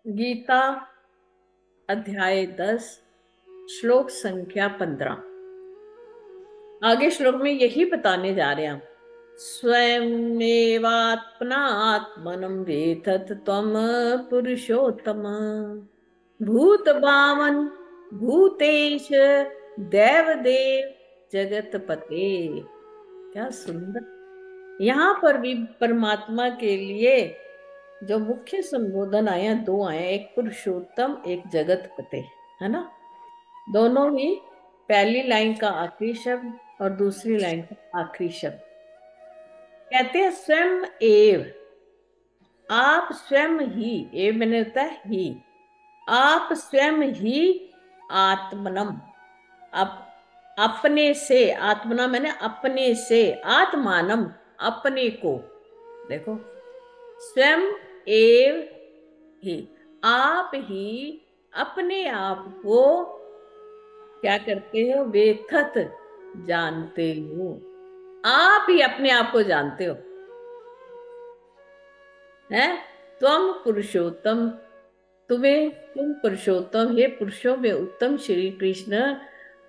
गीता अध्याय 10 श्लोक संख्या 15। आगे श्लोक में यही बताने जा रहे हैं हम। स्वयमेवात्मनात्मनं वेत्थत त्वं पुरुषोत्तम भूत भावन भूतेश देवदेव जगतपते। क्या सुंदर। यहाँ पर भी परमात्मा के लिए जो मुख्य संबोधन आए हैं, दो आए हैं, एक पुरुषोत्तम एक जगतपते, है ना। दोनों ही पहली लाइन का आखिरी शब्द और दूसरी लाइन का आखिरी शब्द। कहते हैं स्वयं एव, आप स्वयं ही, एव मैंने होता है ही, आप स्वयं ही आत्मनम, आप अपने से, आत्मना मैंने अपने से, आत्मानम अपने को। देखो, स्वयं एव ही, आप ही अपने आप को क्या करते हो, वेथत जानते हो। आप ही अपने आप को जानते हो, है। तुम पुरुषोत्तम, तुम पुरुषोत्तम, हे पुरुषों में उत्तम श्री कृष्ण,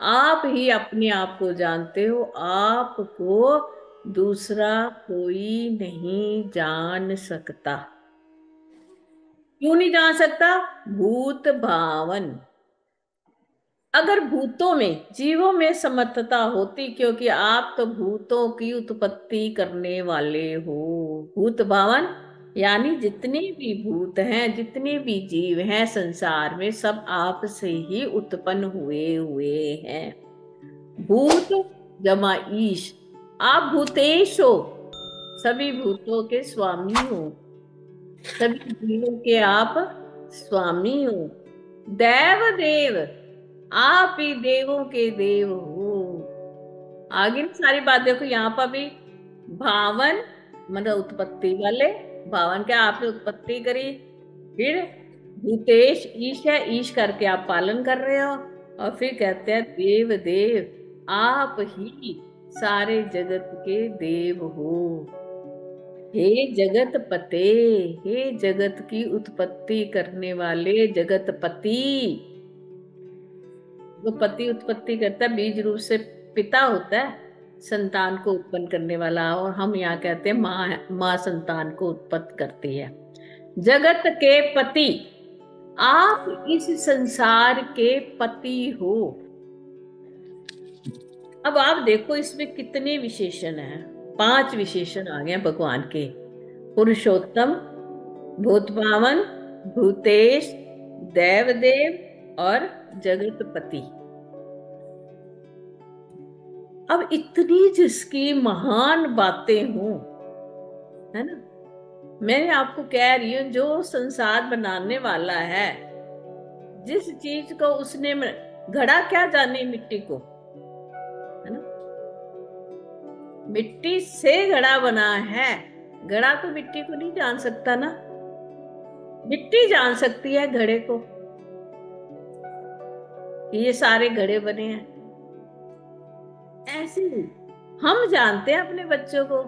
आप ही अपने आप को जानते हो। आपको दूसरा कोई नहीं जान सकता। क्यों नहीं जान सकता? भूत भावन। अगर भूतों में, जीवों में समर्थता होती, क्योंकि आप तो भूतों की उत्पत्ति करने वाले हो। भूत भावन यानी जितने भी भूत हैं, जितने भी जीव हैं संसार में, सब आप से ही उत्पन्न हुए हुए हैं। भूत जमा ईश, आप भूतेश हो, सभी भूतों के स्वामी हो, सभी जीवों के आप स्वामी हो। देव देव, आप ही देवों के देव हो। आगे की सारी बात देखो, यहाँ पर भी भावन मतलब उत्पत्ति वाले, भावन क्या, आपने उत्पत्ति करी। फिर भूतेश, ईश है, ईश करके आप पालन कर रहे हो। और फिर कहते हैं देव देव, आप ही सारे जगत के देव हो। हे जगत पते, हे जगत की उत्पत्ति करने वाले जगतपति। वो पति उत्पत्ति करता है, बीज रूप से पिता होता है, संतान को उत्पन्न करने वाला। और हम यहाँ कहते हैं माँ संतान को उत्पन्न करती है। जगत के पति, आप इस संसार के पति हो। अब आप देखो इसमें कितने विशेषण हैं। 5 विशेषण आ गए भगवान के। पुरुषोत्तम, भूतभावन, भूतेश, देवदेव और जगतपति। अब इतनी जिसकी महान बातें हों, है ना। मैं आपको कह रही हूं, जो संसार बनाने वाला है, जिस चीज को उसने घड़ा, क्या जाने मिट्टी को, है ना। मिट्टी से घड़ा बना है, घड़ा तो मिट्टी को नहीं जान सकता ना। मिट्टी जान सकती है घड़े को, कि ये सारे घड़े बने हैं। ऐसे ही हम जानते हैं अपने बच्चों को।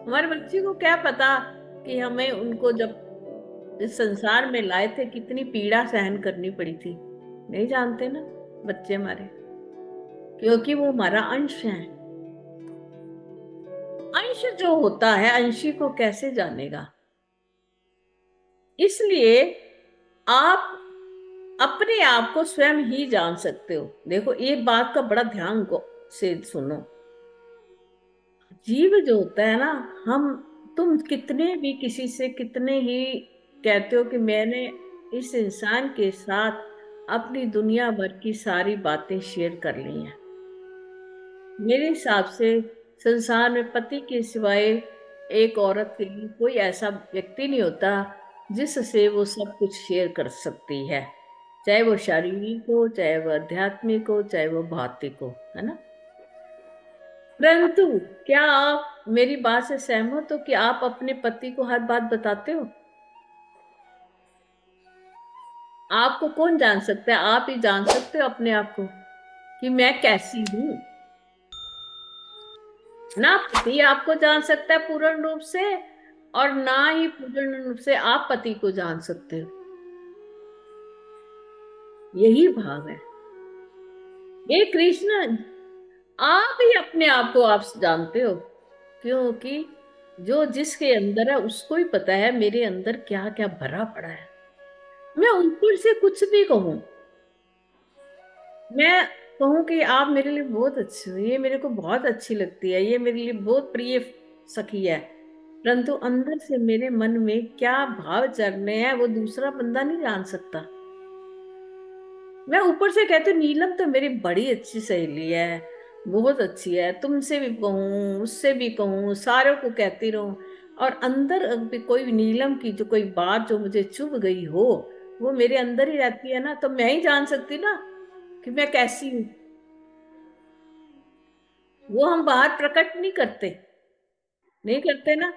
हमारे बच्चे को क्या पता कि हमें उनको जब इस संसार में लाए थे कितनी पीड़ा सहन करनी पड़ी थी। नहीं जानते ना बच्चे हमारे, क्योंकि वो हमारा अंश है। अंश जो होता है, अंशी को कैसे जानेगा। इसलिए आप अपने आप को स्वयं ही जान सकते हो। देखो, एक बात का बड़ा ध्यान से सुनो। जीव जो होता है ना, हम, तुम कितने भी किसी से कितने ही कहते हो कि मैंने इस इंसान के साथ अपनी दुनिया भर की सारी बातें शेयर कर ली हैं। मेरे हिसाब से संसार में पति के सिवाय एक औरत के लिए कोई ऐसा व्यक्ति नहीं होता जिससे वो सब कुछ शेयर कर सकती है, चाहे वो शारीरिक हो, चाहे वो आध्यात्मिक हो, चाहे वो भौतिक हो, है ना। परंतु क्या आप मेरी बात से सहमत हो कि आप अपने पति को हर बात बताते हो? आपको कौन जान सकता है? आप ही जान सकते हो अपने आप को कि मैं कैसी हूं। ना पति आपको जान सकता है पूर्ण रूप से, और ना ही पूर्ण रूप से आप पति को जान सकते हो। यही भाव है। हे कृष्ण, आप ही अपने आप को आप जानते हो, क्योंकि जो जिसके अंदर है उसको ही पता है मेरे अंदर क्या क्या भरा पड़ा है। मैं ऊपर से कुछ भी कहूं, मैं कहूं कि आप मेरे लिए बहुत अच्छे हो, ये मेरे को बहुत अच्छी लगती है, ये मेरे लिए बहुत प्रिय सखी है, परंतु अंदर से मेरे मन में क्या भाव चल रहे हैं वो दूसरा बंदा नहीं जान सकता। मैं ऊपर से कहती हूँ नीलम तो मेरी बड़ी अच्छी सहेली है, बहुत अच्छी है, तुमसे भी कहूँ उससे भी कहूँ सारों को कहती रहूं, और अंदर भी कोई नीलम की जो कोई बात जो मुझे चुभ गई हो, वो मेरे अंदर ही रहती है ना, तो मैं ही जान सकती ना कि मैं कैसी हूँ। वो हम बाहर प्रकट नहीं करते, नहीं करते ना।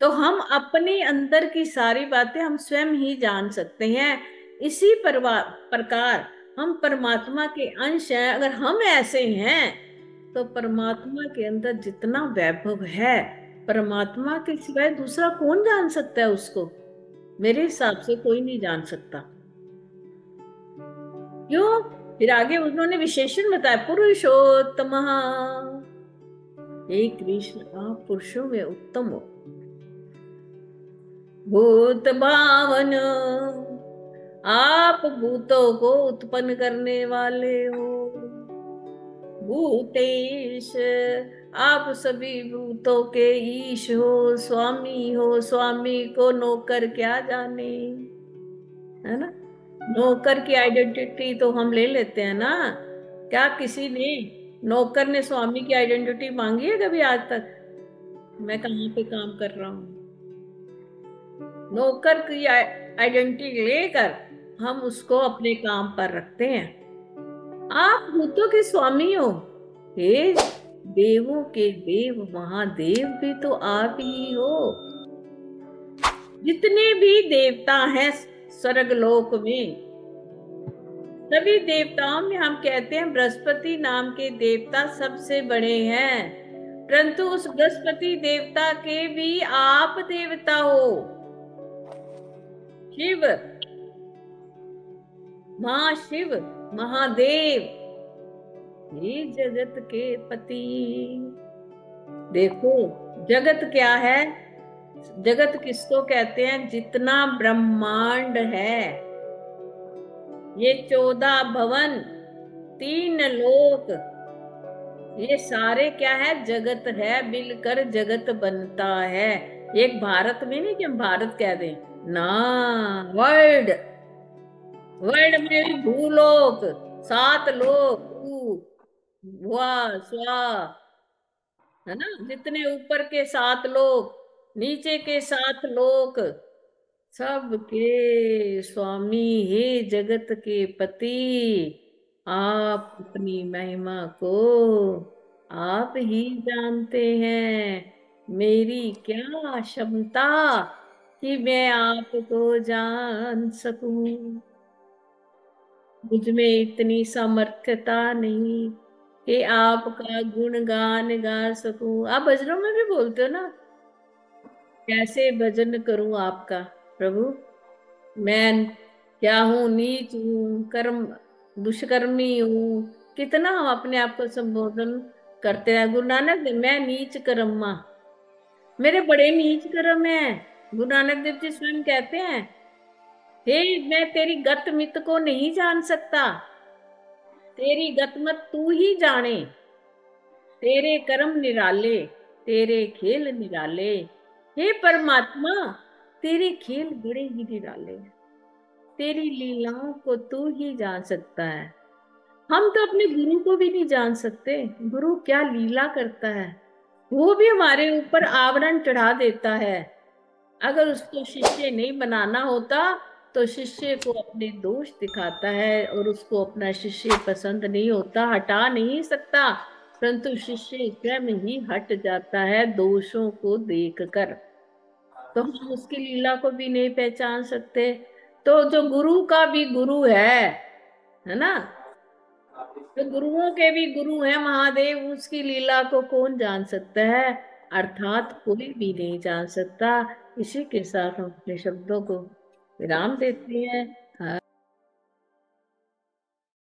तो हम अपने अंदर की सारी बातें हम स्वयं ही जान सकते हैं। इसी प्रकार हम परमात्मा के अंश हैं। अगर हम ऐसे हैं तो परमात्मा के अंदर जितना वैभव है, परमात्मा के सिवाय दूसरा कौन जान सकता है उसको? मेरे हिसाब से कोई नहीं जान सकता। क्यों? फिर आगे उन्होंने विशेषण बताया, पुरुषोत्तम। हे कृष्ण, आप पुरुषों में उत्तम हो, भूत भावन, आप भूतों को उत्पन्न करने वाले हो। भूतेश, आप सभी भूतों के ईश हो, स्वामी हो। स्वामी को नौकर क्या जाने, है ना। नौकर की आइडेंटिटी तो हम ले लेते हैं ना। क्या किसी ने, नौकर ने स्वामी की आइडेंटिटी मांगी है कभी आज तक? मैं कहाँ पे काम कर रहा हूँ, नौकर की आइडेंटिटी लेकर हम उसको अपने काम पर रखते हैं। आप भूतों के स्वामी हो, हे देवों के देव महादेव भी तो आप ही हो। जितने भी देवता हैं स्वर्गलोक में, सभी देवताओं में हम कहते हैं बृहस्पति नाम के देवता सबसे बड़े हैं, परंतु उस बृहस्पति देवता के भी आप देवता हो। शिव, महाशिव, महादेव, ये जगत के पति। देखो, जगत क्या है? जगत किसको कहते हैं? जितना ब्रह्मांड है, ये 14 भवन, 3 लोक, ये सारे क्या है? जगत है, मिलकर जगत बनता है। एक भारत में नहीं कि हम भारत कह दें ना, वर्ल्ड, वर्ल्ड में भी भूलोक, 7 लोक, भू, भुआ, स्वा, है ना, जितने ऊपर के 7 लोक, नीचे के 7 लोक, सबके स्वामी, हे जगत के पति, आप अपनी महिमा को आप ही जानते हैं। मेरी क्या क्षमता कि मैं आपको जान सकूं? मुझ में इतनी सामर्थ्यता नहीं कि आपका गुणगान गा सकूं। आप भजनों में भी बोलते हो ना, कैसे भजन करूं आपका प्रभु? मैं क्या हूँ? नीच हूँ, कर्म दुष्कर्मी हूँ। कितना हम अपने आप को संबोधन करते हैं। गुरु नानक देव, मैं नीच कर्मा, मेरे बड़े नीच कर्म है। गुरु नानक देव जी स्वयं कहते हैं, हे मैं तेरी गत मित को नहीं जान सकता, तेरी गत मत तू ही जाने। तेरे कर्म निराले, तेरे खेल निराले। हे परमात्मा, तेरे खेल बड़े ही निराले हैं, तेरी लीलाओं को तू ही जान सकता है। हम तो अपने गुरु को भी नहीं जान सकते, गुरु क्या लीला करता है। वो भी हमारे ऊपर आवरण चढ़ा देता है। अगर उसको शिष्य नहीं बनाना होता तो शिष्य को अपने दोष दिखाता है, और उसको अपना शिष्य पसंद नहीं होता, हटा नहीं सकता, परंतु शिष्य स्वयं ही हट जाता है दोषों को देखकर। तो हम उसकी लीला को भी नहीं पहचान सकते। तो जो गुरु का भी गुरु है ना, जो गुरुओं के भी गुरु है महादेव, उसकी लीला को कौन जान सकता है? अर्थात कोई भी नहीं जान सकता। इसी के साथ हम अपने शब्दों को विराम देते हैं।